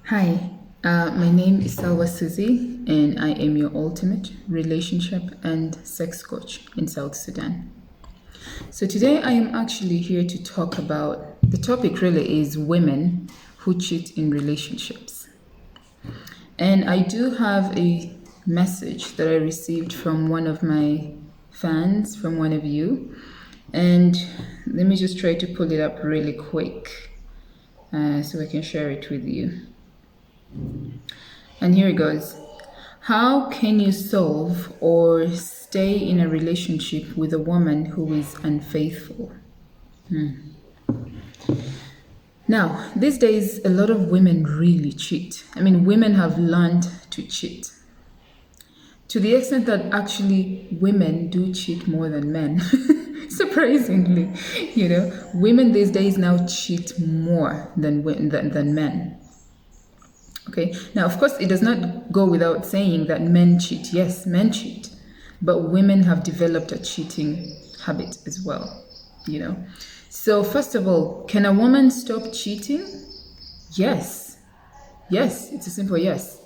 Hi, my name is Salwa Suzy, and I am your ultimate relationship and sex coach in South Sudan. So, today I am actually here to talk about the topic really is women who cheat in relationships. And I do have a message that I received from one of my fans, from one of you. And let me just try to pull it up really quick so I can share it with you. And here it goes. How can you solve or stay in a relationship with a woman who is unfaithful? Now, these days, a lot of women really cheat. I mean, women have learned to cheat to the extent that actually women do cheat more than men. Surprisingly, women these days now cheat more than men. Okay, now of course, it does not go without saying that men cheat. Yes, men cheat, but women have developed a cheating habit as well, So, first of all, can a woman stop cheating? Yes. Yes, it's a simple yes.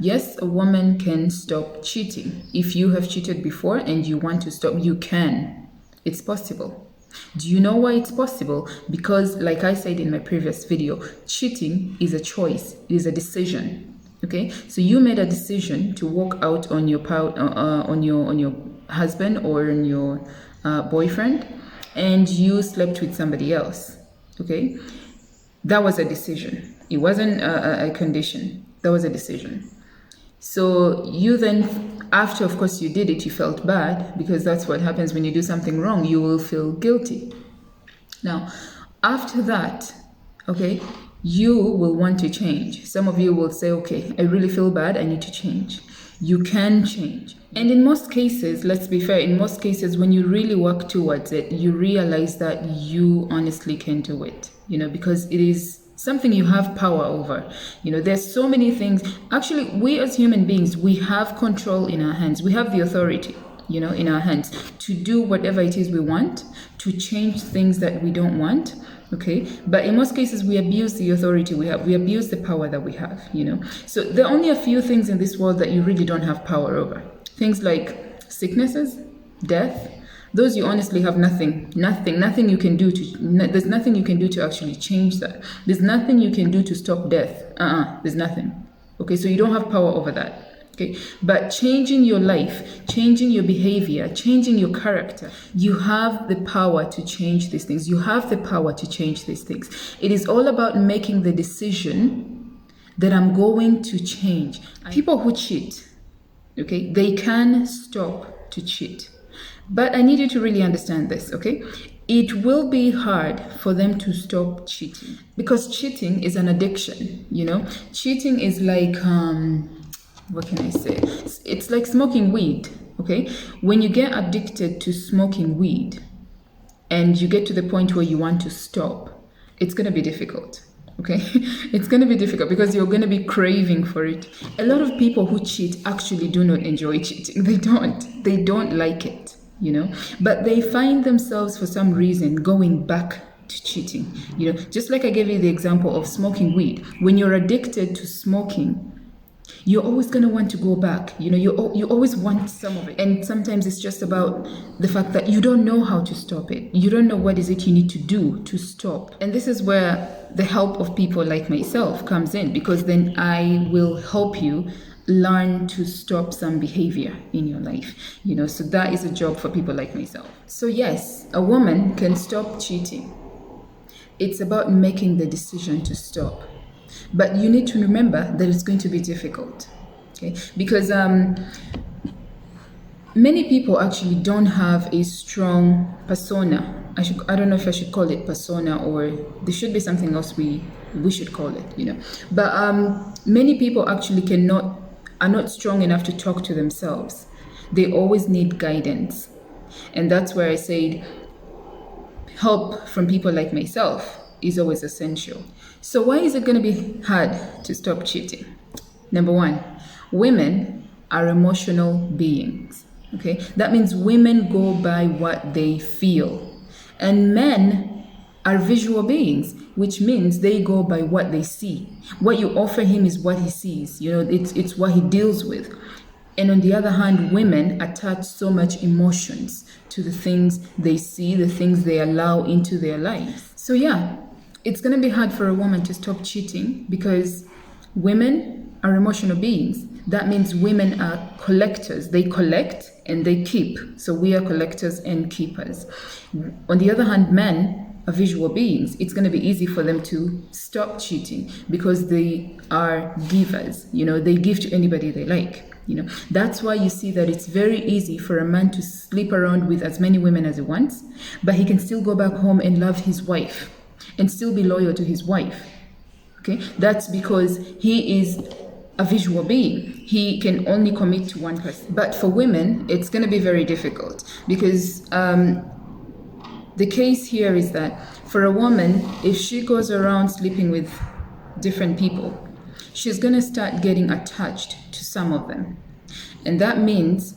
Yes, a woman can stop cheating. If you have cheated before and you want to stop, you can. It's possible. Do you know why it's possible? Because, like I said in my previous video, cheating is a choice, it is a decision. Okay, so you made a decision to walk out on your husband or on your boyfriend, and you slept with somebody else. Okay, that was a decision. It wasn't a condition. That was a decision. So you then, after of course you did it, you felt bad, because that's what happens when you do something wrong. You will feel guilty. Now, after that, okay, you will want to change. Some of you will say, okay, I really feel bad, I need to change. You can change. And in most cases, let's be fair, in most cases, when you really work towards it, you realize that you honestly can do it, because it is something you have power over. There's so many things. Actually, we as human beings, we have control in our hands. We have the authority, in our hands to do whatever it is we want, to change things that we don't want. Okay, but in most cases, we abuse the authority we have. We abuse the power that we have, So there are only a few things in this world that you really don't have power over. Things like sicknesses, death, those you honestly have nothing you can do there's nothing you can do to actually change that. There's nothing you can do to stop death. There's nothing. Okay, so you don't have power over that. Okay, but changing your life, changing your behavior, changing your character, you have the power to change these things. You have the power to change these things. It is all about making the decision that I'm going to change. People who cheat, okay, they can stop to cheat. But I need you to really understand this, okay? It will be hard for them to stop cheating, because cheating is an addiction, Cheating is like, what can I say? It's like smoking weed, okay? When you get addicted to smoking weed and you get to the point where you want to stop, it's going to be difficult. Okay, it's going to be difficult because you're going to be craving for it. A lot of people who cheat actually do not enjoy cheating. They don't like it, but they find themselves for some reason going back to cheating. Just like I gave you the example of smoking weed. When you're addicted to smoking, you're always going to want to go back. You always want some of it. And sometimes it's just about the fact that you don't know how to stop it. You don't know what is it you need to do to stop. And this is where the help of people like myself comes in, because then I will help you learn to stop some behavior in your life. So that is a job for people like myself. So yes, a woman can stop cheating. It's about making the decision to stop. But you need to remember that it's going to be difficult, okay? Because many people actually don't have a strong persona. I don't know if I should call it persona, or there should be something else we should call it, But many people actually are not strong enough to talk to themselves. They always need guidance. And that's where I said help from people like myself is always essential. So why is it going to be hard to stop cheating? Number one, women are emotional beings. Okay, that means women go by what they feel, and men are visual beings, which means they go by what they see. What you offer him is what he sees. It's what he deals with. And on the other hand, women attach so much emotions to the things they see, the things they allow into their lives. So yeah, it's going to be hard for a woman to stop cheating because women are emotional beings. That means women are collectors. They collect and they keep. So we are collectors and keepers. On the other hand, men are visual beings. It's going to be easy for them to stop cheating because they are givers. They give to anybody they like. That's why you see that it's very easy for a man to sleep around with as many women as he wants, but he can still go back home and love his wife and still be loyal to his wife. Okay, that's because he is a visual being. He can only commit to one person. But for women, it's going to be very difficult because the case here is that for a woman, if she goes around sleeping with different people, she's going to start getting attached to some of them. And that means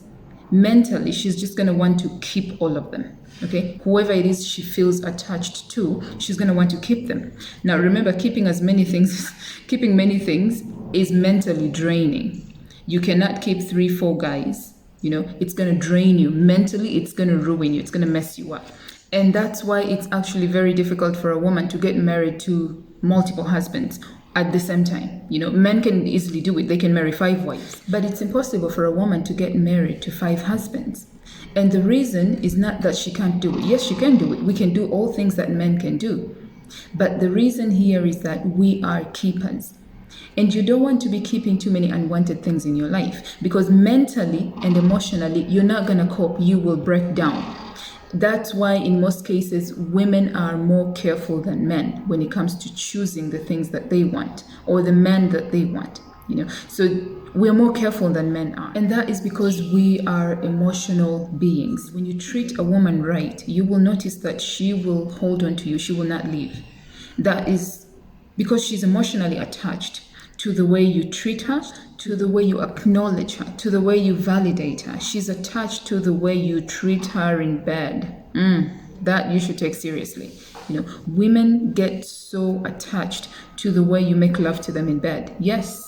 mentally, she's just going to want to keep all of them. Okay, whoever it is she feels attached to, she's going to want to keep them. Now, remember, keeping many things is mentally draining. You cannot keep 3-4 guys. It's going to drain you mentally. It's going to ruin you. It's going to mess you up. And that's why it's actually very difficult for a woman to get married to multiple husbands at the same time. Men can easily do it. They can marry 5 wives. But it's impossible for a woman to get married to 5 husbands. And the reason is not that she can't do it. Yes, she can do it. We can do all things that men can do. But the reason here is that we are keepers. And you don't want to be keeping too many unwanted things in your life because mentally and emotionally, you're not going to cope. You will break down. That's why in most cases, women are more careful than men when it comes to choosing the things that they want or the man that they want. So we're more careful than men are. And that is because we are emotional beings. When you treat a woman right, you will notice that she will hold on to you. She will not leave. That is because she's emotionally attached to the way you treat her, to the way you acknowledge her, to the way you validate her. She's attached to the way you treat her in bed. That you should take seriously. Women get so attached to the way you make love to them in bed. Yes,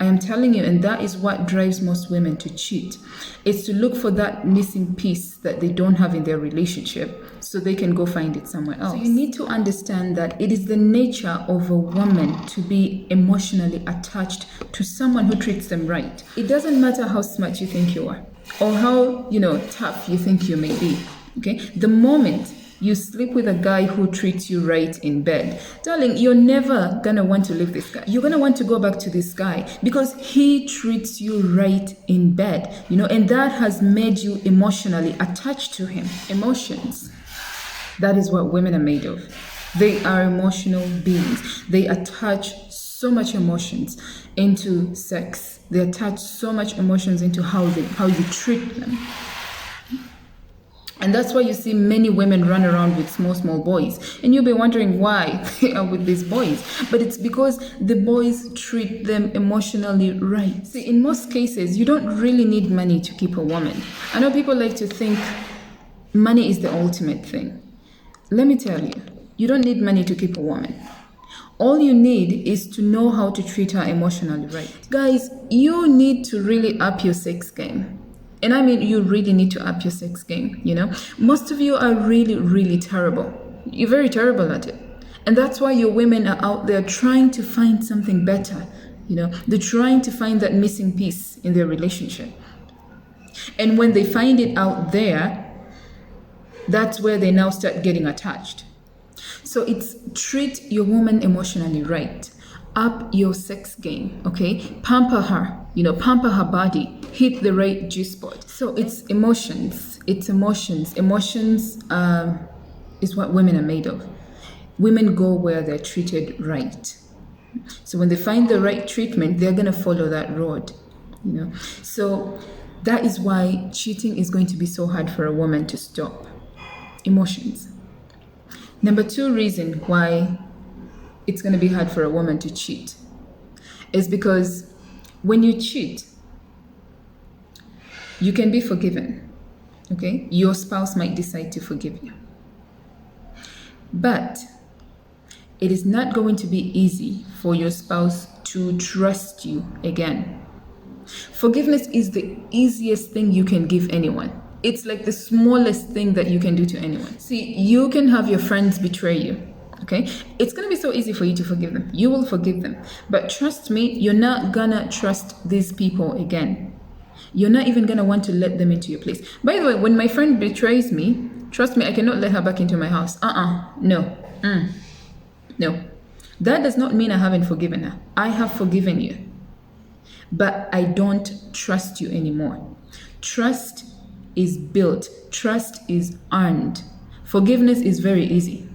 I am telling you, and that is what drives most women to cheat. It's to look for that missing piece that they don't have in their relationship so they can go find it somewhere else. So you need to understand that it is the nature of a woman to be emotionally attached to someone who treats them right. It doesn't matter how smart you think you are or how, tough you think you may be. Okay? The moment you sleep with a guy who treats you right in bed, darling, you're never gonna want to leave this guy. You're gonna want to go back to this guy because he treats you right in bed, and that has made you emotionally attached to him. Emotions. That is what women are made of. They are emotional beings. They attach so much emotions into sex. They attach so much emotions into how you treat them. And that's why you see many women run around with small boys. And you'll be wondering why they are with these boys. But it's because the boys treat them emotionally right. See, in most cases, you don't really need money to keep a woman. I know people like to think money is the ultimate thing. Let me tell you, you don't need money to keep a woman. All you need is to know how to treat her emotionally right. Guys, you need to really up your sex game. And I mean, you really need to up your sex game, Most of you are really, really terrible. You're very terrible at it. And that's why your women are out there trying to find something better, They're trying to find that missing piece in their relationship. And when they find it out there, that's where they now start getting attached. So it's treat your woman emotionally right. Up your sex game, okay? Pamper her, pamper her body. Hit the right G-spot. So it's emotions. It's emotions. Emotions is what women are made of. Women go where they're treated right. So when they find the right treatment, they're going to follow that road, So that is why cheating is going to be so hard for a woman to stop. Emotions. Number 2 reason why it's going to be hard for a woman to cheat is because when you cheat, you can be forgiven, okay? Your spouse might decide to forgive you. But it is not going to be easy for your spouse to trust you again. Forgiveness is the easiest thing you can give anyone. It's like the smallest thing that you can do to anyone. See, you can have your friends betray you, okay? It's gonna be so easy for you to forgive them. You will forgive them. But trust me, you're not gonna trust these people again. You're not even gonna want to let them into your place. By the way, when my friend betrays me, trust me, I cannot let her back into my house. No. No. That does not mean I haven't forgiven her. I have forgiven you. But I don't trust you anymore. Trust is built. Trust is earned. Forgiveness is very easy.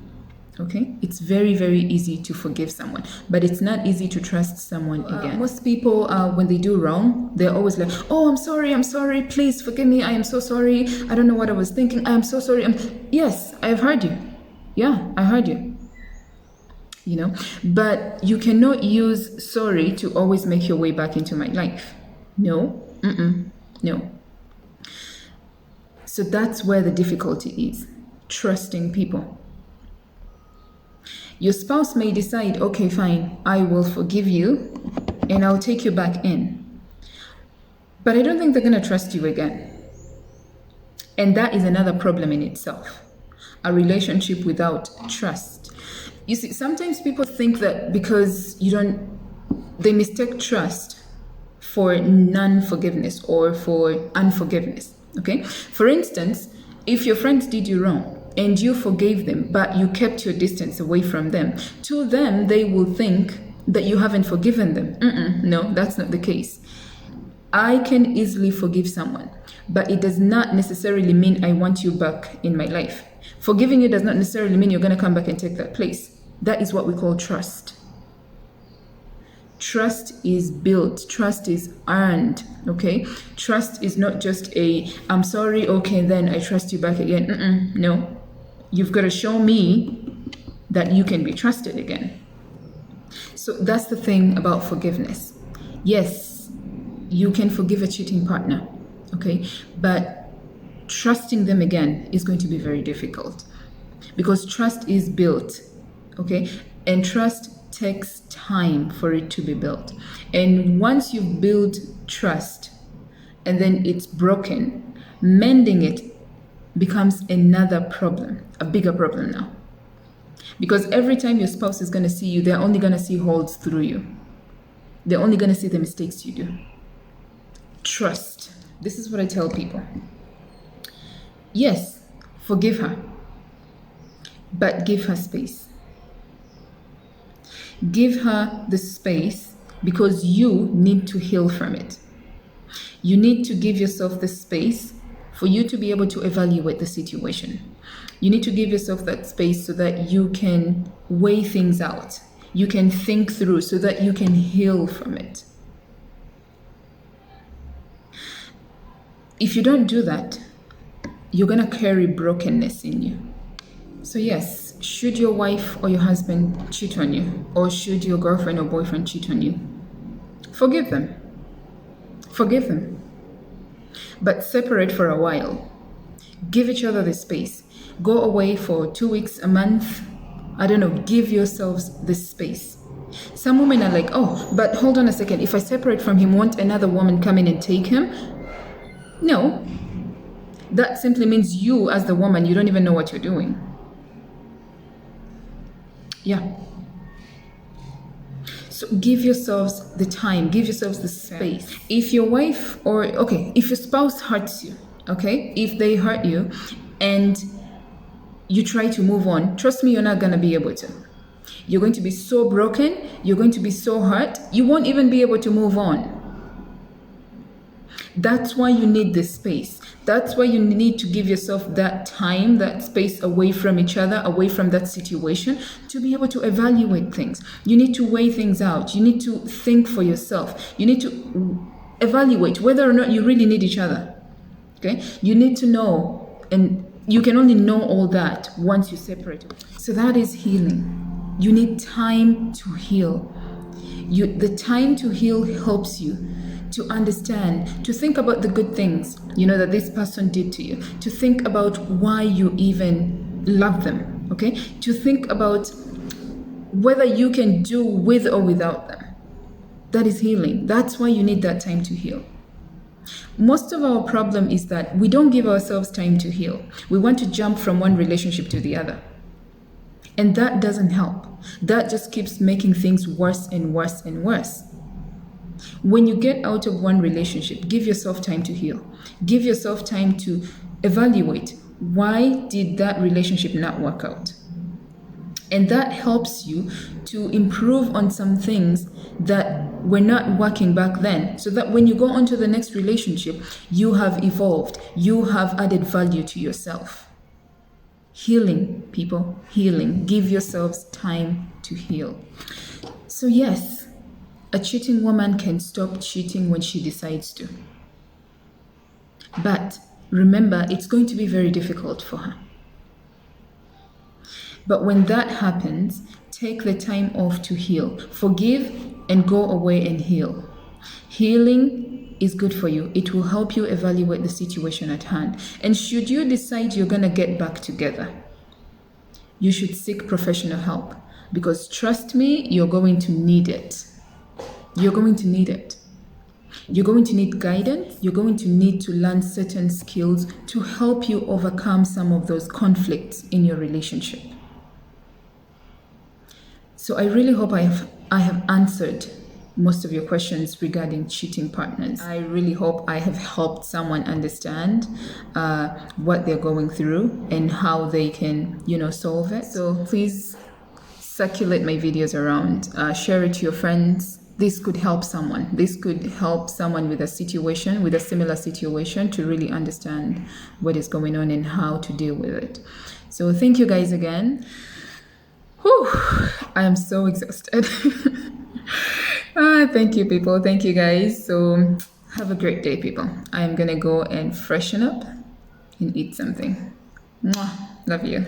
Okay? It's very, very easy to forgive someone. But it's not easy to trust someone again. Most people, when they do wrong, they're always like, oh, I'm sorry, please forgive me. I am so sorry. I don't know what I was thinking. I am so sorry. Yes, I've heard you. Yeah, I heard you. You know, but you cannot use sorry to always make your way back into my life. No. No. So that's where the difficulty is. Trusting people. Your spouse may decide, okay, fine, I will forgive you and I'll take you back in. But I don't think they're going to trust you again. And that is another problem in itself. A relationship without trust. You see, sometimes people think that because they mistake trust for non-forgiveness or for unforgiveness, okay? For instance, if your friends did you wrong and you forgave them, but you kept your distance away from them, to them, they will think that you haven't forgiven them. No, that's not the case. I can easily forgive someone, but it does not necessarily mean I want you back in my life. Forgiving you does not necessarily mean you're going to come back and take that place. That is what we call trust. Trust is built. Trust is earned. Okay? Trust is not just I'm sorry, okay, then I trust you back again. No. You've got to show me that you can be trusted again. So that's the thing about forgiveness. Yes, you can forgive a cheating partner. Okay? But trusting them again is going to be very difficult. Because trust is built. Okay, and trust takes time for it to be built. And once you build trust and then it's broken, mending it becomes another problem, a bigger problem now. Because every time your spouse is going to see you, they're only going to see holes through you. They're only going to see the mistakes you do. Trust. This is what I tell people. Yes, forgive her, but give her space. Give her the space because you need to heal from it. You need to give yourself the space for you to be able to evaluate the situation. You need to give yourself that space so that you can weigh things out. You can think through so that you can heal from it. If you don't do that, you're going to carry brokenness in you. So yes, should your wife or your husband cheat on you, or should your girlfriend or boyfriend cheat on you, forgive them. Forgive them. But separate for a while. Give each other the space. Go away for 2 weeks, a month. I don't know, give yourselves the space. Some women are like, oh, but hold on a second. If I separate from him, won't another woman come in and take him? No. That simply means you, as the woman, you don't even know what you're doing. Yeah. So give yourselves the time, give yourselves the space. If your wife if your spouse hurts you, okay, if they hurt you and you try to move on, trust me, you're not going to be able to. You're going to be so broken, you're going to be so hurt, you won't even be able to move on. That's why you need this space. That's why you need to give yourself that time, that space away from each other, away from that situation, to be able to evaluate things. You need to weigh things out. You need to think for yourself. You need to evaluate whether or not you really need each other. Okay? You need to know, and you can only know all that once you separate. So that is healing. You need time to heal. The time to heal helps you to understand, to think about the good things, that this person did to you, to think about why you even love them, okay? To think about whether you can do with or without them. That is healing. That's why you need that time to heal. Most of our problem is that we don't give ourselves time to heal. We want to jump from one relationship to the other. And that doesn't help. That just keeps making things worse and worse and worse. When you get out of one relationship, give yourself time to heal. Give yourself time to evaluate, why did that relationship not work out? And that helps you to improve on some things that were not working back then, so that when you go on to the next relationship, you have evolved, you have added value to yourself. Healing, people, healing. Give yourselves time to heal. So yes, a cheating woman can stop cheating when she decides to. But remember, it's going to be very difficult for her. But when that happens, take the time off to heal. Forgive and go away and heal. Healing is good for you. It will help you evaluate the situation at hand. And should you decide you're going to get back together, you should seek professional help. Because trust me, you're going to need it. You're going to need it. You're going to need guidance. You're going to need to learn certain skills to help you overcome some of those conflicts in your relationship. So I really hope I have answered most of your questions regarding cheating partners. I really hope I have helped someone understand what they're going through and how they can, solve it. So please circulate my videos around, share it to your friends. This could help someone. This could help someone with a similar situation, to really understand what is going on and how to deal with it. So thank you guys again. Whew, I am so exhausted. Thank you, people. Thank you, guys. So have a great day, people. I'm going to go and freshen up and eat something. Mwah. Love you.